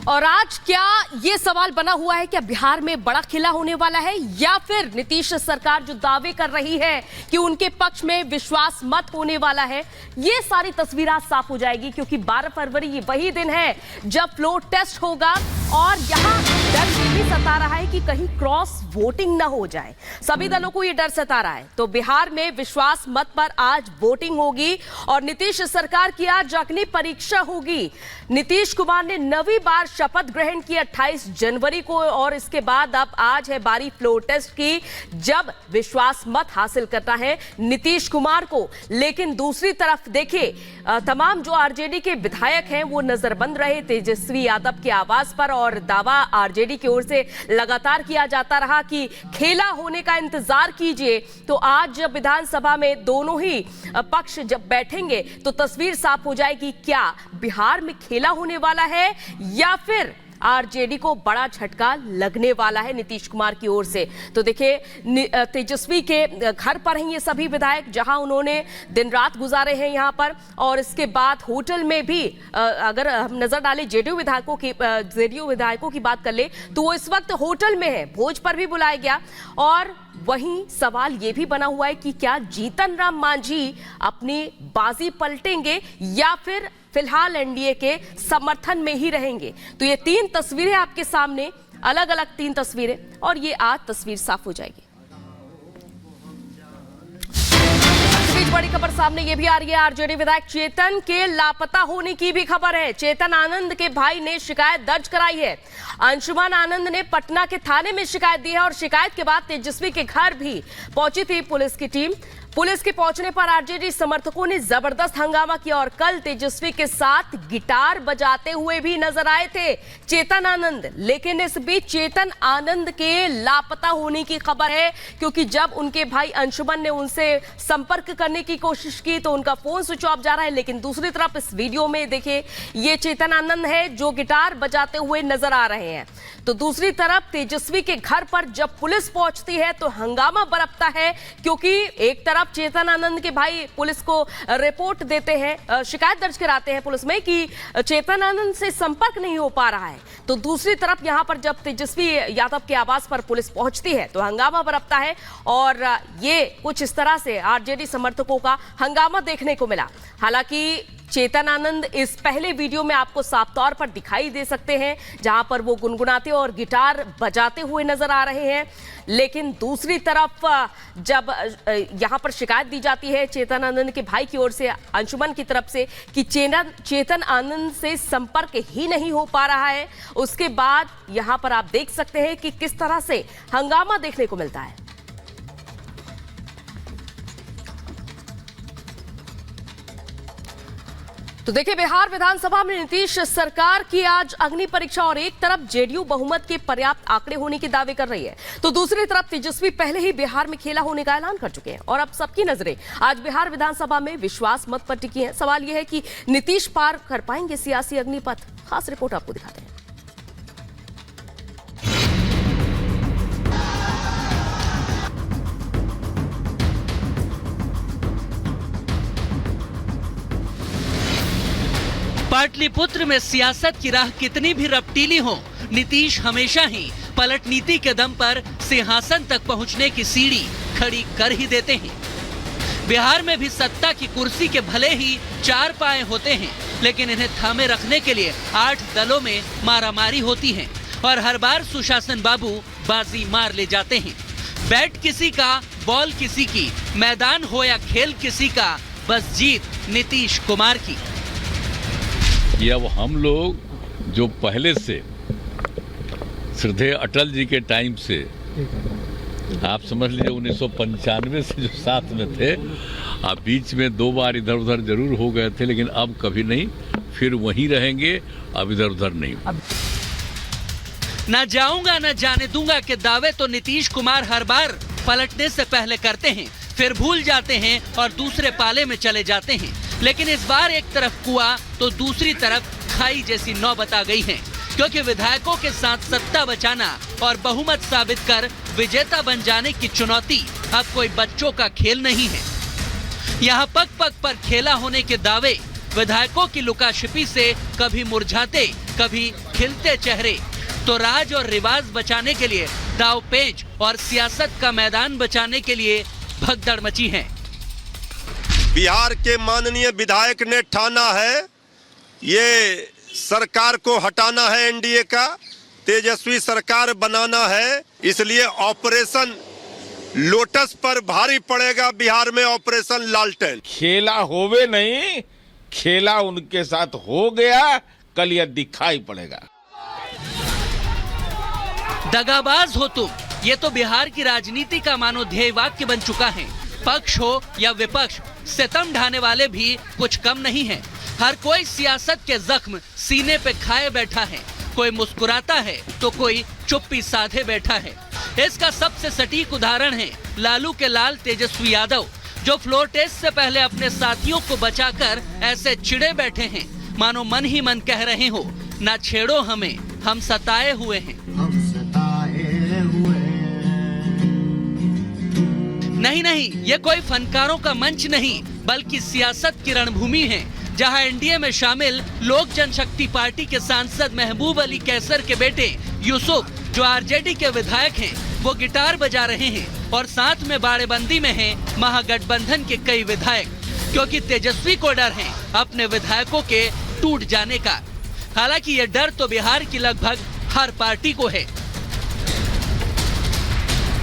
और आज क्या ये सवाल बना हुआ है, क्या बिहार में बड़ा खेला होने वाला है या फिर नीतीश सरकार जो दावे कर रही है कि उनके पक्ष में विश्वास मत होने वाला है, ये सारी तस्वीर आज साफ हो जाएगी। क्योंकि 12 फरवरी ये वही दिन है जब फ्लोर टेस्ट होगा और यहाँ डर ये भी सता रहा है कि कहीं क्रॉस वोटिंग ना हो जाए। सभी दलों को ये डर सता रहा है। तो बिहार में विश्वास मत पर आज वोटिंग होगी और नीतीश सरकार की आज अग्नि परीक्षा होगी। नीतीश कुमार ने 9वीं बार शपथ ग्रहण की 28 जनवरी को और इसके बाद अब आज है बारी फ्लोर टेस्ट की, जब विश्वास मत हासिल करना है नीतीश कुमार को। लेकिन दूसरी तरफ देखिए, तमाम जो आरजेडी के विधायक हैं वो नजरबंद रहे तेजस्वी यादव के आवाज पर और दावा आरजेडी की ओर से लगातार किया जाता रहा कि खेला होने का इंतजार कीजिए। तो आज जब विधानसभा में दोनों ही पक्ष जब बैठेंगे तो तस्वीर साफ हो जाएगी, क्या बिहार में खेला होने वाला है या फिर आरजेडी को बड़ा झटका लगने वाला है नीतीश कुमार की ओर से। तो देखिए, तेजस्वी के घर पर हैं ये सभी विधायक, जहां उन्होंने दिन रात गुजारे हैं यहां पर। और इसके बाद होटल में भी अगर हम नजर डालें जेडीयू विधायकों की बात कर ले तो वो इस वक्त होटल में है, भोज पर भी बुलाया गया। और वहीं सवाल ये भी बना हुआ है कि क्या जीतन राम मांझी अपनी बाजी पलटेंगे या फिर फिलहाल एनडीए के समर्थन में ही रहेंगे। तो ये 3 तस्वीरें आपके सामने, अलग अलग 3 तस्वीरें, और ये आज तस्वीर साफ हो जाएगी। इस बीच बड़ी खबर सामने ये भी आ रही है, आरजेडी विधायक चेतन के लापता होने की भी खबर है। चेतन आनंद के भाई ने शिकायत दर्ज कराई है। अंशुमान आनंद ने पटना के थाने में शिकायत दी है और शिकायत के बाद तेजस्वी के घर भी पहुंची थी पुलिस की टीम। पुलिस के पहुंचने पर आरजेडी समर्थकों ने जबरदस्त हंगामा किया और कल तेजस्वी के साथ गिटार बजाते हुए भी नजर आए थे चेतन आनंद। लेकिन इस बीच चेतन आनंद के लापता होने की खबर है, क्योंकि जब उनके भाई अंशुमन ने उनसे संपर्क करने की कोशिश की तो उनका फोन स्विच ऑफ जा रहा है। लेकिन दूसरी तरफ इस वीडियो में देखिए, ये चेतन आनंद है जो गिटार बजाते हुए नजर आ रहे हैं। तो दूसरी तरफ तेजस्वी के घर पर जब पुलिस पहुंचती है तो हंगामा बरपता है, क्योंकि एक तरफ चेतन आनंद के भाई पुलिस को रिपोर्ट देते हैं, शिकायत दर्ज कराते हैं पुलिस में कि चेतन आनंद से संपर्क नहीं हो पा रहा है। तो दूसरी तरफ यहां पर जब तेजस्वी यादव के आवास पर पुलिस पहुंचती है तो हंगामा बरपता है और ये कुछ इस तरह से आरजेडी समर्थकों का हंगामा देखने को मिला। हालांकि चेतन आनंद इस पहले वीडियो में आपको साफ तौर पर दिखाई दे सकते हैं, जहां पर वो गुनगुनाते और गिटार बजाते हुए नजर आ रहे हैं। लेकिन दूसरी तरफ जब यहां पर शिकायत दी जाती है चेतन आनंद के भाई की ओर से, अंशुमन की तरफ से, कि चेतन आनंद से संपर्क ही नहीं हो पा रहा है, उसके बाद यहां पर आप देख सकते हैं कि किस तरह से हंगामा देखने को मिलता है। तो देखिए, बिहार विधानसभा में नीतीश सरकार की आज अग्नि परीक्षा और एक तरफ जेडीयू बहुमत के पर्याप्त आंकड़े होने के दावे कर रही है तो दूसरी तरफ तेजस्वी पहले ही बिहार में खेला होने का ऐलान कर चुके हैं और अब सबकी नजरें आज बिहार विधानसभा में विश्वास मत पर टिकी हैं। सवाल यह है कि नीतीश पार कर पाएंगे सियासी अग्निपथ। खास रिपोर्ट आपको दिखाते हैं। पाटलिपुत्र में सियासत की राह कितनी भी रपटीली हो, नीतीश हमेशा ही पलट नीति के दम पर सिंहासन तक पहुंचने की सीढ़ी खड़ी कर ही देते हैं। बिहार में भी सत्ता की कुर्सी के भले ही 4 पाए होते हैं, लेकिन इन्हें थामे रखने के लिए 8 दलों में मारामारी होती है और हर बार सुशासन बाबू बाजी मार ले जाते हैं। बैट किसी का, बॉल किसी की, मैदान हो या खेल किसी का, बस जीत नीतीश कुमार की। ये अब हम लोग जो पहले से श्रद्धेय अटल जी के टाइम से, आप समझ लीजिए 1995 से जो साथ में थे, आप बीच में 2 बार इधर उधर जरूर हो गए थे, लेकिन अब कभी नहीं, फिर वहीं रहेंगे, अब इधर उधर नहीं। ना जाऊंगा ना जाने दूंगा के दावे तो नीतीश कुमार हर बार पलटने से पहले करते हैं, फिर भूल जाते हैं और दूसरे पाले में चले जाते हैं। लेकिन इस बार एक तरफ कुआं तो दूसरी तरफ खाई जैसी नौबत आ गई है, क्योंकि विधायकों के साथ सत्ता बचाना और बहुमत साबित कर विजेता बन जाने की चुनौती अब कोई बच्चों का खेल नहीं है। यहाँ पग पग पर खेला होने के दावे विधायकों की लुकाछिपी से कभी मुरझाते कभी खिलते चेहरे, तो राज और रिवाज बचाने के लिए दांवपेच और सियासत का मैदान बचाने के लिए भगदड़ मची है। बिहार के माननीय विधायक ने ठाना है ये सरकार को हटाना है, एनडीए का तेजस्वी सरकार बनाना है, इसलिए ऑपरेशन लोटस पर भारी पड़ेगा बिहार में ऑपरेशन लालटेन। खेला होवे नहीं, खेला उनके साथ हो गया, कल यह दिखाई पड़ेगा। दगाबाज हो तुम, ये तो बिहार की राजनीति का मानो ध्येय वाक्य बन चुका है। पक्ष हो या विपक्ष, सितम ढाने वाले भी कुछ कम नहीं है। हर कोई सियासत के जख्म सीने पे खाए बैठा है, कोई मुस्कुराता है तो कोई चुप्पी साधे बैठा है। इसका सबसे सटीक उदाहरण है लालू के लाल तेजस्वी यादव, जो फ्लोर टेस्ट से पहले अपने साथियों को बचाकर ऐसे चिड़े बैठे हैं मानो मन ही मन कह रहे हो, ना छेड़ो हमें, हम सताए हुए हैं। नहीं, ये कोई फनकारों का मंच नहीं, बल्कि सियासत की रणभूमि है, जहां एनडीए में शामिल लोक जनशक्ति पार्टी के सांसद महबूब अली कैसर के बेटे यूसुफ, जो आरजेडी के विधायक हैं, वो गिटार बजा रहे हैं और साथ में बाड़ेबंदी में हैं महागठबंधन के कई विधायक, क्योंकि तेजस्वी को डर है अपने विधायकों के टूट जाने का। हालांकि ये डर तो बिहार की लगभग हर पार्टी को है,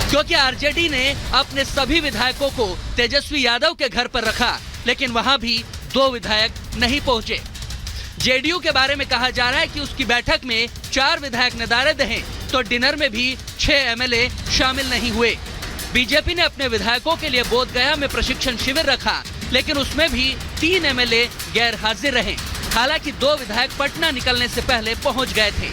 क्योंकि आरजेडी ने अपने सभी विधायकों को तेजस्वी यादव के घर पर रखा, लेकिन वहां भी 2 विधायक नहीं पहुंचे। जेडीयू के बारे में कहा जा रहा है कि उसकी बैठक में 4 विधायक नदारद हैं, तो डिनर में भी 6 एमएलए शामिल नहीं हुए। बीजेपी ने अपने विधायकों के लिए बोधगया में प्रशिक्षण शिविर रखा, लेकिन उसमें भी 3 एमएलए गैर हाजिर रहे। हालांकि 2 विधायक पटना निकलने से पहले पहुंच गए थे।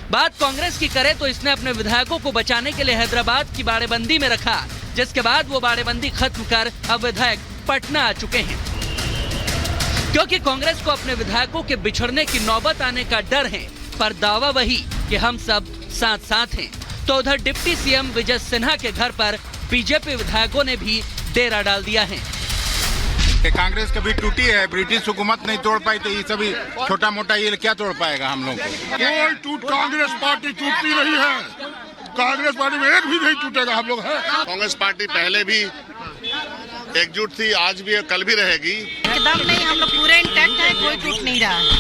बात कांग्रेस की करे तो इसने अपने विधायकों को बचाने के लिए हैदराबाद की बाड़ेबंदी में रखा, जिसके बाद वो बाड़ेबंदी खत्म कर अब विधायक पटना आ चुके हैं। क्योंकि कांग्रेस को अपने विधायकों के बिछड़ने की नौबत आने का डर है, पर दावा वही कि हम सब साथ साथ हैं। तो उधर डिप्टी सीएम विजय सिन्हा के घर पर बीजेपी विधायकों ने भी डेरा डाल दिया है। कांग्रेस कभी टूटी है, ब्रिटिश हुकूमत नहीं तोड़ पाई, तो ये सभी छोटा मोटा ये क्या तोड़ पाएगा हम लोग? कांग्रेस पार्टी टूटती रही है, कांग्रेस पार्टी में एक भी नहीं टूटेगा हम लोग है। कांग्रेस पार्टी पहले भी एकजुट थी, आज भी है, कल भी रहेगी। एकदम नहीं, हम लोग पूरे इंटैक्ट है, कोई टूट नहीं रहा है,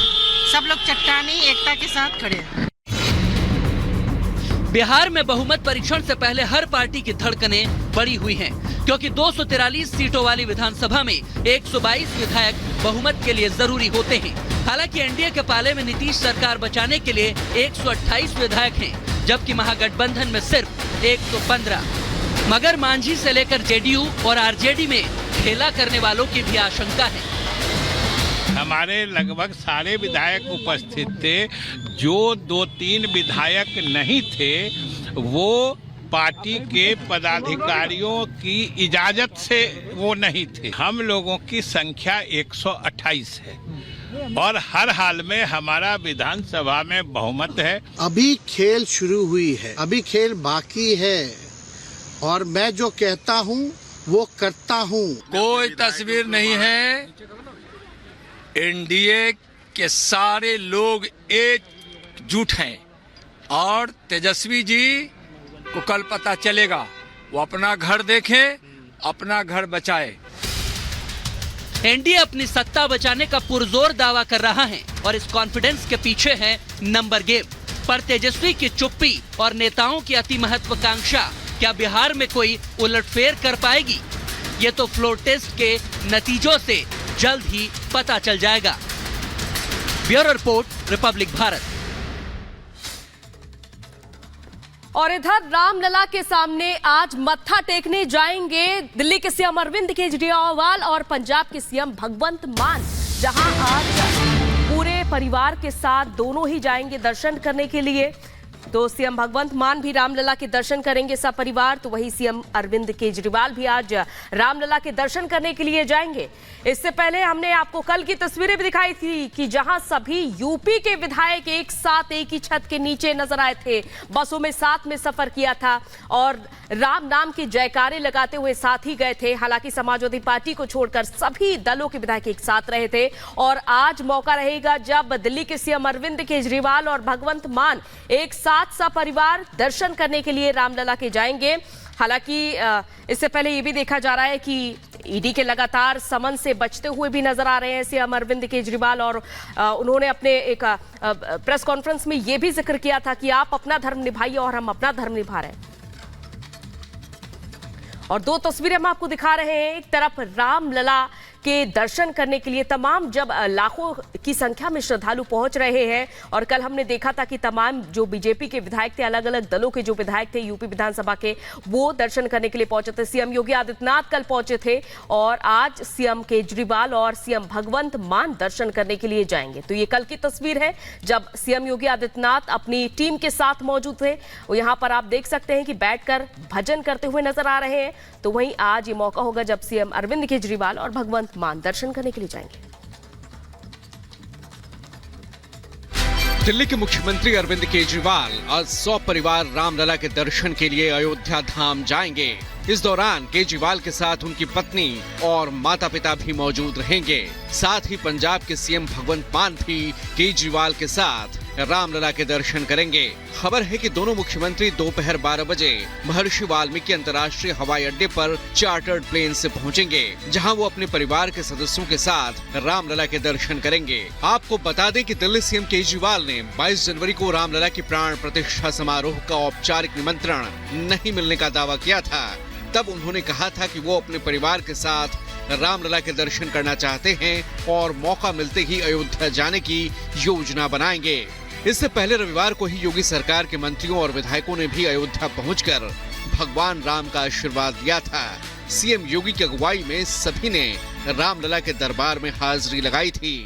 सब लोग चट्टानी एकता के साथ खड़े हैं। बिहार में बहुमत परीक्षण से पहले हर पार्टी की धड़कनें बढ़ी हुई हैं, क्योंकि 243 सीटों वाली विधानसभा में 122 विधायक बहुमत के लिए जरूरी होते हैं। हालांकि एनडीए के पाले में नीतीश सरकार बचाने के लिए 128 विधायक हैं, जबकि महागठबंधन में सिर्फ 115। मगर मांझी से लेकर जेडीयू और आरजेडी में खेला करने वालों की भी आशंका है। हमारे लगभग सारे विधायक उपस्थित थे। जो 2-3 विधायक नहीं थे वो पार्टी के पदाधिकारियों की इजाजत से वो नहीं थे। हम लोगों की संख्या 128 है और हर हाल में हमारा विधानसभा में बहुमत है। अभी खेल शुरू हुई है, अभी खेल बाकी है और मैं जो कहता हूँ वो करता हूँ। कोई तस्वीर नहीं है। एनडीए के सारे लोग एकजुट हैं और तेजस्वी जी को कल पता चलेगा, वो अपना घर देखें, अपना घर बचाए। एनडीए अपनी सत्ता बचाने का पुरजोर दावा कर रहा है और इस कॉन्फिडेंस के पीछे है नंबर गेम। पर तेजस्वी की चुप्पी और नेताओं की अति महत्वाकांक्षा क्या बिहार में कोई उलटफेर कर पाएगी? ये तो फ्लोर टेस्ट के नतीजों से जल्द ही पता चल जाएगा। Bureau report, Republic Bharat. और इधर रामलला के सामने आज मत्था टेकने जाएंगे दिल्ली के सीएम अरविंद केजरीवाल और पंजाब के सीएम भगवंत मान, जहां आज पूरे परिवार के साथ दोनों ही जाएंगे दर्शन करने के लिए। तो सीएम भगवंत मान भी रामलला के दर्शन करेंगे सपरिवार, तो वही सीएम अरविंद केजरीवाल भी आज रामलला के दर्शन करने के लिए जाएंगे। इससे पहले हमने आपको कल की तस्वीरें भी दिखाई थी कि जहां सभी यूपी के विधायक एक साथ एक ही छत के नीचे नजर आए थे, बसों में साथ में सफर किया था और राम नाम के जयकारे लगाते हुए साथ ही गए थे। हालांकि समाजवादी पार्टी को छोड़कर सभी दलों के विधायक एक साथ रहे थे और आज मौका रहेगा जब दिल्ली के सीएम अरविंद केजरीवाल और भगवंत मान एक साथ सपरिवार दर्शन करने के लिए रामलला के जाएंगे। हालांकि इससे पहले ये भी देखा जा रहा है कि ईडी के लगातार समन से बचते हुए भी नजर आ रहे हैं सीएम अरविंद केजरीवाल और उन्होंने अपने एक प्रेस कॉन्फ्रेंस में ये भी जिक्र किया था कि आप अपना धर्म निभाइए और हम अपना धर्म निभा रहे हैं। और दो तस्वीरें हम आपको दिखा रहे हैं, एक तरफ रामलला के दर्शन करने के लिए तमाम जब लाखों की संख्या में श्रद्धालु पहुंच रहे हैं और कल हमने देखा था कि तमाम जो बीजेपी के विधायक थे, अलग अलग दलों के जो विधायक थे यूपी विधानसभा के, वो दर्शन करने के लिए पहुंचे थे। सीएम योगी आदित्यनाथ कल पहुंचे थे और आज सीएम केजरीवाल और सीएम भगवंत मान दर्शन करने के लिए जाएंगे। तो ये कल की तस्वीर है जब सीएम योगी आदित्यनाथ अपनी टीम के साथ मौजूद थे। यहाँ पर आप देख सकते हैं कि बैठकर भजन करते हुए नजर आ रहे हैं। तो वहीं आज ये मौका होगा जब सीएम अरविंद केजरीवाल और भगवंत मान दर्शन करने के लिए जाएंगे। दिल्ली के मुख्यमंत्री अरविंद केजरीवाल आज सपरिवार रामलला के दर्शन के लिए अयोध्या धाम जाएंगे। इस दौरान केजरीवाल के साथ उनकी पत्नी और माता पिता भी मौजूद रहेंगे। साथ ही पंजाब के सीएम भगवंत मान भी केजरीवाल के साथ रामलला के दर्शन करेंगे। खबर है कि दोनों मुख्यमंत्री दोपहर 12 बजे महर्षि वाल्मीकि अंतर्राष्ट्रीय हवाई अड्डे पर चार्टर्ड प्लेन से पहुंचेंगे, जहां वो अपने परिवार के सदस्यों के साथ रामलला के दर्शन करेंगे। आपको बता दें कि दिल्ली सीएम केजरीवाल ने 22 जनवरी को रामलला के प्राण प्रतिष्ठा समारोह का औपचारिक निमंत्रण नहीं मिलने का दावा किया था। तब उन्होंने कहा था कि वो अपने परिवार के साथ रामलला के दर्शन करना चाहते हैं और मौका मिलते ही अयोध्या जाने की योजना बनाएंगे। इससे पहले रविवार को ही योगी सरकार के मंत्रियों और विधायकों ने भी अयोध्या पहुंचकर भगवान राम का आशीर्वाद दिया था। सीएम योगी की अगुवाई में सभी ने रामलला के दरबार में हाजिरी लगाई थी।